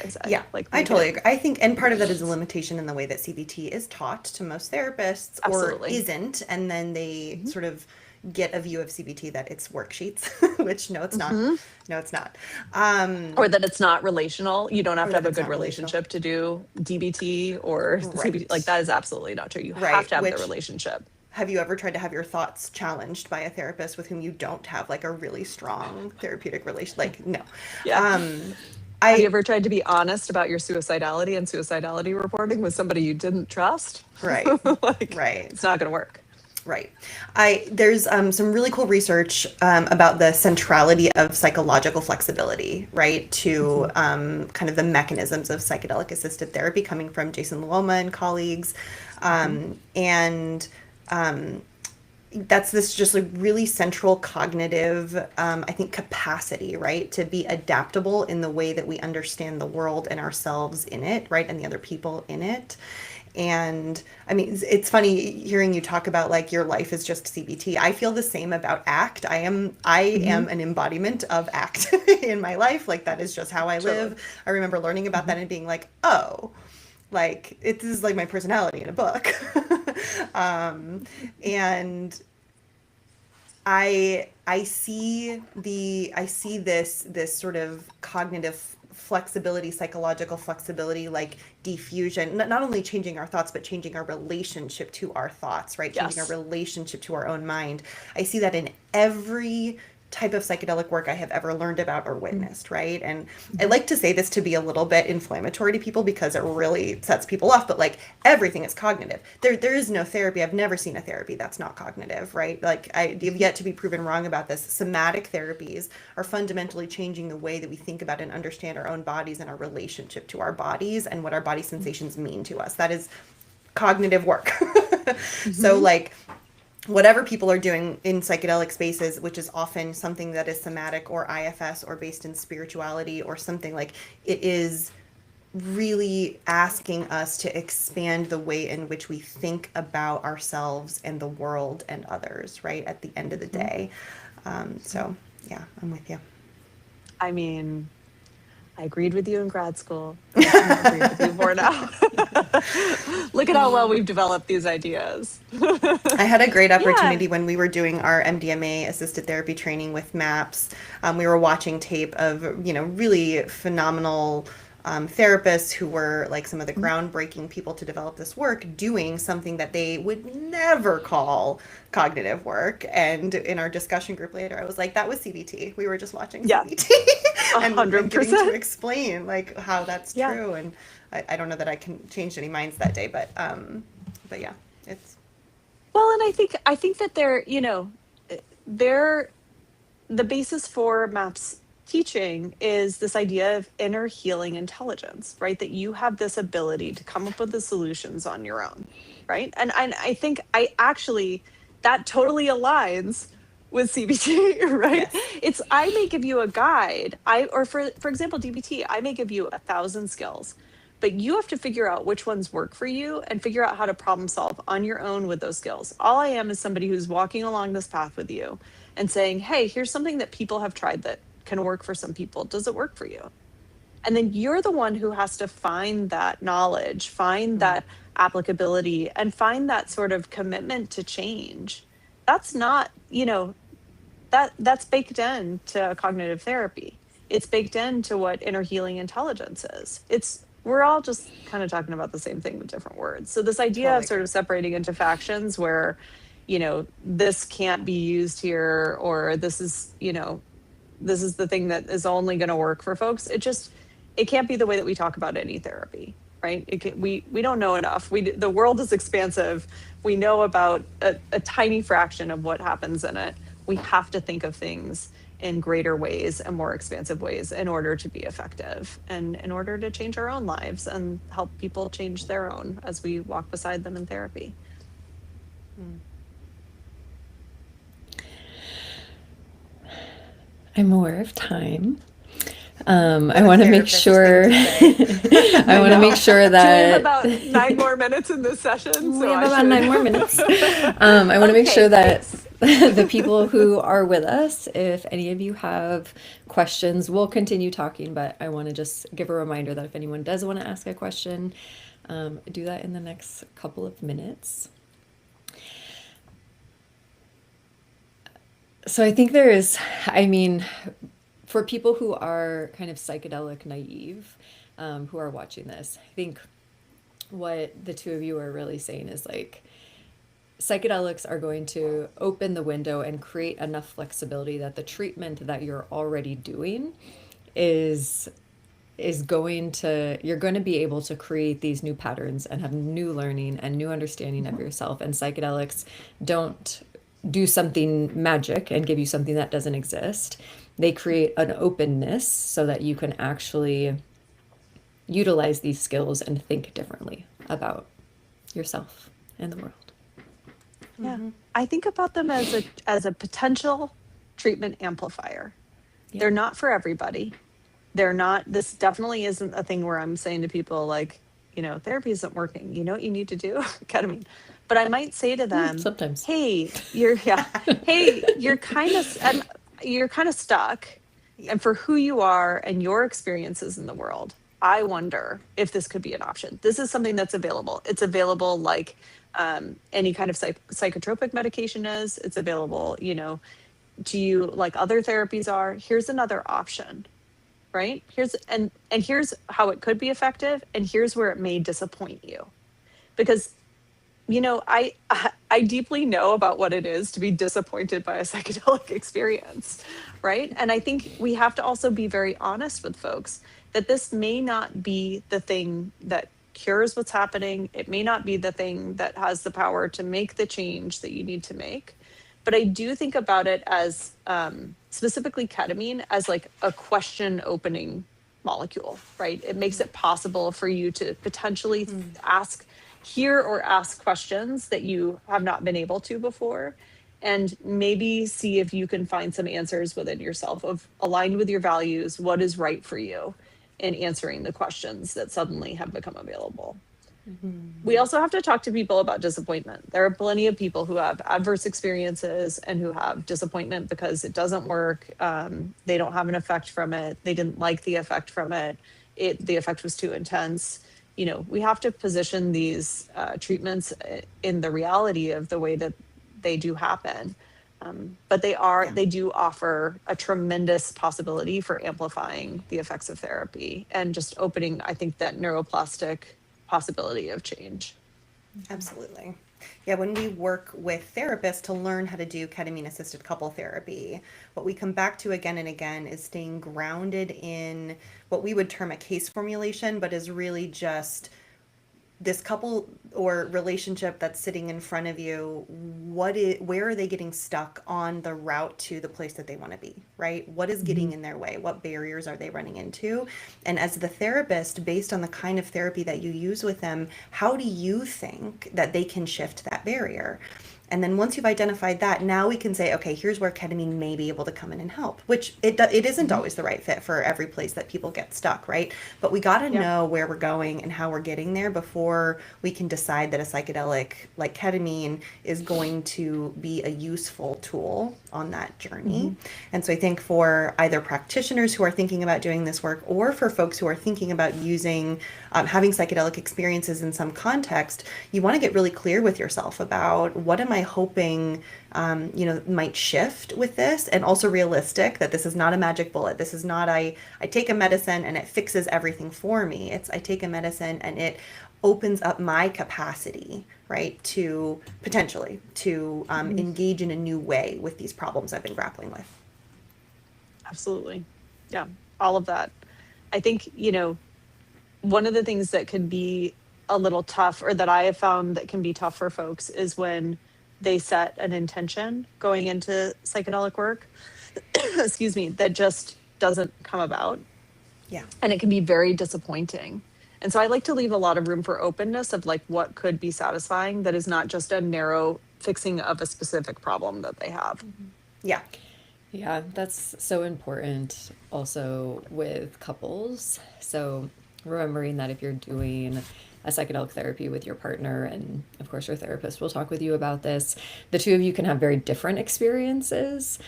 I say. Yeah, like I totally agree. I think, and part of that is a limitation in the way that CBT is taught to most therapists or isn't. And then they sort of get a view of CBT that it's worksheets, which no, it's not. No, it's not. Or that it's not relational. You don't have to have a good relationship to do DBT or CBT. Like that is absolutely not true. You have to have the relationship. Have you ever tried to have your thoughts challenged by a therapist with whom you don't have like a really strong therapeutic relation? Like, no. Yeah. Have you ever tried to be honest about your suicidality and suicidality reporting with somebody you didn't trust? Right. Right. It's not going to work. Right. There's some really cool research about the centrality of psychological flexibility, right, to kind of the mechanisms of psychedelic assisted therapy coming from Jason Luoma and colleagues. And that's this just like really central cognitive, I think, capacity, right, to be adaptable in the way that we understand the world and ourselves in it, right, and the other people in it. And I mean, it's funny hearing you talk about like your life is just CBT. I feel the same about ACT. I am an embodiment of ACT in my life. Like that is just how I live. I remember learning about that and being like, oh, like this is like my personality in a book. And I see this sort of cognitive flexibility, psychological flexibility, like diffusion, not only changing our thoughts, but changing our relationship to our thoughts, right? Changing our relationship to our own mind. I see that in every type of psychedelic work I have ever learned about or witnessed, right? And I like to say this to be a little bit inflammatory to people because it really sets people off, but like everything is cognitive. There is no therapy. I've never seen a therapy that's not cognitive, right? Like I've yet to be proven wrong about this. Somatic therapies are fundamentally changing the way that we think about and understand our own bodies and our relationship to our bodies and what our body sensations mean to us. That is cognitive work. So like, whatever people are doing in psychedelic spaces, which is often something that is somatic or IFS or based in spirituality or something, like it is really asking us to expand the way in which we think about ourselves and the world and others, right, at the end of the day. So yeah, I'm with you. I mean, I agreed with you in grad school. I agree with you more now. Look at how well we've developed these ideas. I had a great opportunity when we were doing our MDMA assisted therapy training with MAPS. We were watching tape of, really phenomenal therapists who were like some of the groundbreaking people to develop this work doing something that they would never call cognitive work. And in our discussion group later, I was like, that was CBT. We were just watching CBT. And 100%. getting to explain like how that's true. And I don't know that I can change any minds that day, but yeah, it's. Well, and I think that the basis for MAPS teaching is this idea of inner healing intelligence, right? That you have this ability to come up with the solutions on your own, right? And I think that totally aligns with CBT, right? Yes. I may give you a guide. For example, DBT, I may give you 1,000 skills, but you have to figure out which ones work for you and figure out how to problem solve on your own with those skills. All I am is somebody who's walking along this path with you and saying, hey, here's something that people have tried that can work for some people. Does it work for you? And then you're the one who has to find that knowledge, find that applicability, and find that sort of commitment to change. That's not, that's baked into cognitive therapy. It's baked into what inner healing intelligence is. We're all just kind of talking about the same thing with different words. So this idea Totally of sort agree. of separating into factions where, this can't be used here, or this is the thing that is only going to work for folks. It can't be the way that we talk about any therapy, right? We don't know enough. The world is expansive. We know about a tiny fraction of what happens in it. We have to think of things in greater ways and more expansive ways in order to be effective, and in order to change our own lives and help people change their own as we walk beside them in therapy. I'm aware of time. I What a want to make therapist sure. thing to say. I want to make sure Do we have that about 9 more minutes in this session? we So have I about should. 9 more minutes. I want to make sure Okay, that thanks. the people who are with us, if any of you have questions, we'll continue talking, but I want to just give a reminder that if anyone does want to ask a question, do that in the next couple of minutes. So I think for people who are kind of psychedelic naive, who are watching this, I think what the two of you are really saying is like, psychedelics are going to open the window and create enough flexibility that the treatment that you're already doing is you're going to be able to create these new patterns and have new learning and new understanding of yourself. And psychedelics don't do something magic and give you something that doesn't exist. They create an openness so that you can actually utilize these skills and think differently about yourself and the world. Yeah, I think about them as a potential treatment amplifier. Yeah. They're not for everybody. They're not. This definitely isn't a thing where I'm saying to people like, therapy isn't working. You know what you need to do? Ketamine. But I might say to them, Sometimes. hey, you're kind of stuck, and for who you are and your experiences in the world, I wonder if this could be an option. This is something that's available. It's available like any kind of psychotropic medication is. It's available, to you like other therapies are. Here's another option, right? Here's how it could be effective, and here's where it may disappoint you, because I deeply know about what it is to be disappointed by a psychedelic experience, right? And I think we have to also be very honest with folks that this may not be the thing that cures what's happening. It may not be the thing that has the power to make the change that you need to make. But I do think about it as specifically ketamine as like a question opening molecule, right? It makes it possible for you to potentially hear or ask questions that you have not been able to before, and maybe see if you can find some answers within yourself of aligned with your values, what is right for you in answering the questions that suddenly have become available. We also have to talk to people about disappointment. There are plenty of people who have adverse experiences and who have disappointment because it doesn't work. They don't have an effect from it. They didn't like the effect from it. The effect was too intense. We have to position these treatments in the reality of the way that they do happen. But they do offer a tremendous possibility for amplifying the effects of therapy and just opening, I think, that neuroplastic possibility of change. Absolutely. Yeah, when we work with therapists to learn how to do ketamine assisted couple therapy, what we come back to again and again is staying grounded in what we would term a case formulation, but is really just this couple or relationship that's sitting in front of you. Where are they getting stuck on the route to the place that they want to be, right? What is getting in their way? What barriers are they running into? And as the therapist, based on the kind of therapy that you use with them, how do you think that they can shift that barrier? And then once you've identified that, now we can say, okay, here's where ketamine may be able to come in and help, which it isn't always the right fit for every place that people get stuck, right? But we got to Yeah. know where we're going and how we're getting there before we can decide that a psychedelic like ketamine is going to be a useful tool on that journey. And so I think for either practitioners who are thinking about doing this work, or for folks who are thinking about using, having psychedelic experiences in some context, you want to get really clear with yourself about what am I hoping, might shift with this, and also realistic that this is not a magic bullet. This is not I take a medicine and it fixes everything for me. It's I take a medicine and it opens up my capacity, right, to potentially to engage in a new way with these problems I've been grappling with. Absolutely. Yeah. All of that. I think, one of the things that could be a little tough, or that I have found that can be tough for folks, is when they set an intention going into psychedelic work, excuse me, that just doesn't come about. Yeah. And it can be very disappointing. And so I like to leave a lot of room for openness of like what could be satisfying that is not just a narrow fixing of a specific problem that they have. Yeah. Yeah, that's so important also with couples. So remembering that if you're doing a psychedelic therapy with your partner, and of course your therapist will talk with you about this, the two of you can have very different experiences.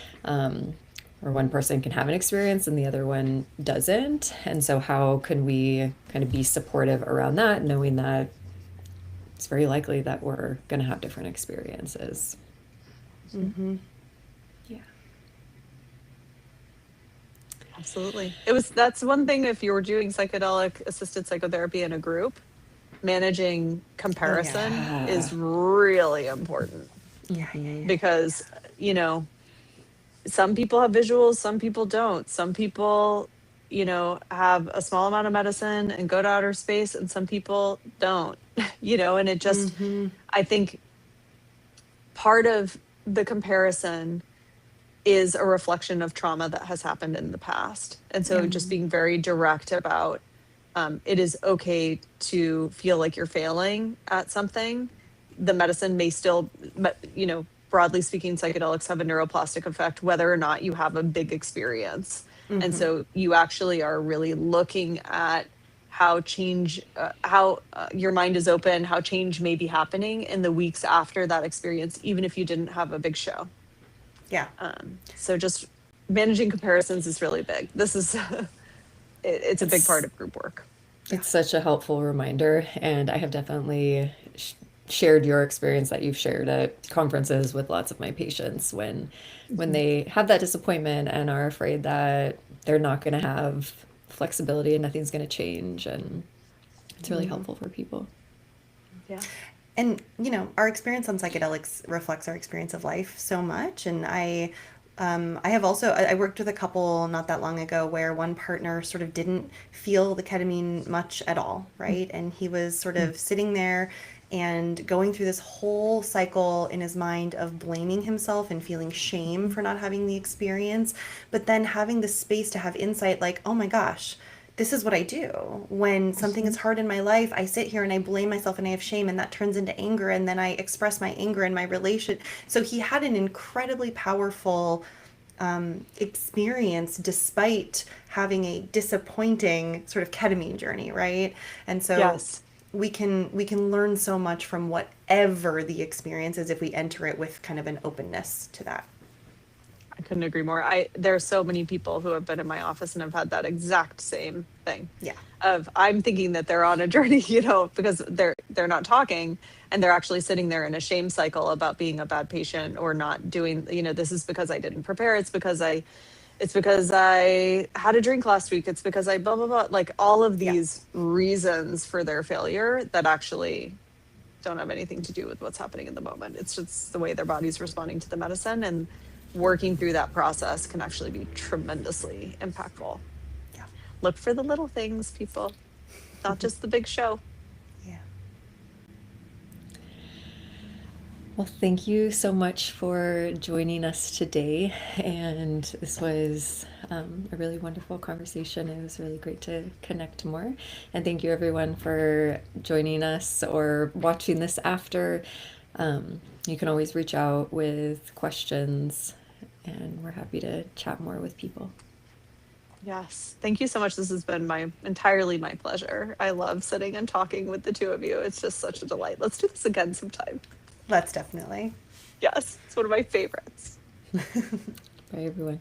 Or one person can have an experience and the other one doesn't. And so how can we kind of be supportive around that, knowing that it's very likely that we're going to have different experiences. Mm-hmm. Yeah. Absolutely. That's one thing, if you were doing psychedelic assisted psychotherapy in a group, managing comparison Yeah. is really important, because, some people have visuals, some people don't. Some people, have a small amount of medicine and go to outer space, and some people don't, and it just, I think part of the comparison is a reflection of trauma that has happened in the past. And so just being very direct about, it is okay to feel like you're failing at something. The medicine may still, broadly speaking, psychedelics have a neuroplastic effect, whether or not you have a big experience. And so you actually are really looking at how change, how your mind is open, how change may be happening in the weeks after that experience, even if you didn't have a big show. Yeah. So just managing comparisons is really big. This is, it's a big part of group work. It's such a helpful reminder, and I have definitely shared your experience that you've shared at conferences with lots of my patients when they have that disappointment and are afraid that they're not going to have flexibility and nothing's going to change, and it's really helpful for people. Yeah. And our experience on psychedelics reflects our experience of life so much. And I have also I worked with a couple not that long ago where one partner sort of didn't feel the ketamine much at all, right? And he was sort of sitting there and going through this whole cycle in his mind of blaming himself and feeling shame for not having the experience, but then having the space to have insight like, oh my gosh, this is what I do. When something is hard in my life, I sit here and I blame myself and I have shame, and that turns into anger, and then I express my anger in my relation. So he had an incredibly powerful experience despite having a disappointing sort of ketamine journey, right? And so Yes. we can learn so much from whatever the experience is if we enter it with kind of an openness to that. I couldn't agree more. There are so many people who have been in my office and have had that exact same thing. Yeah. Of I'm thinking that they're on a journey, because they're not talking, and they're actually sitting there in a shame cycle about being a bad patient or not doing, this is because I didn't prepare. It's because I had a drink last week. It's because I blah blah blah. Like all of these reasons for their failure that actually don't have anything to do with what's happening in the moment. It's just the way their body's responding to the medicine, and working through that process can actually be tremendously impactful. Yeah. Look for the little things, people, not just the big show. Yeah. Well, thank you so much for joining us today. And this was a really wonderful conversation. It was really great to connect more. And thank you, everyone, for joining us or watching this after. You can always reach out with questions, and we're happy to chat more with people. Yes. Thank you so much. This has been entirely my pleasure. I love sitting and talking with the two of you. It's just such a delight. Let's do this again sometime. Let's definitely. Yes. It's one of my favorites. Bye, everyone.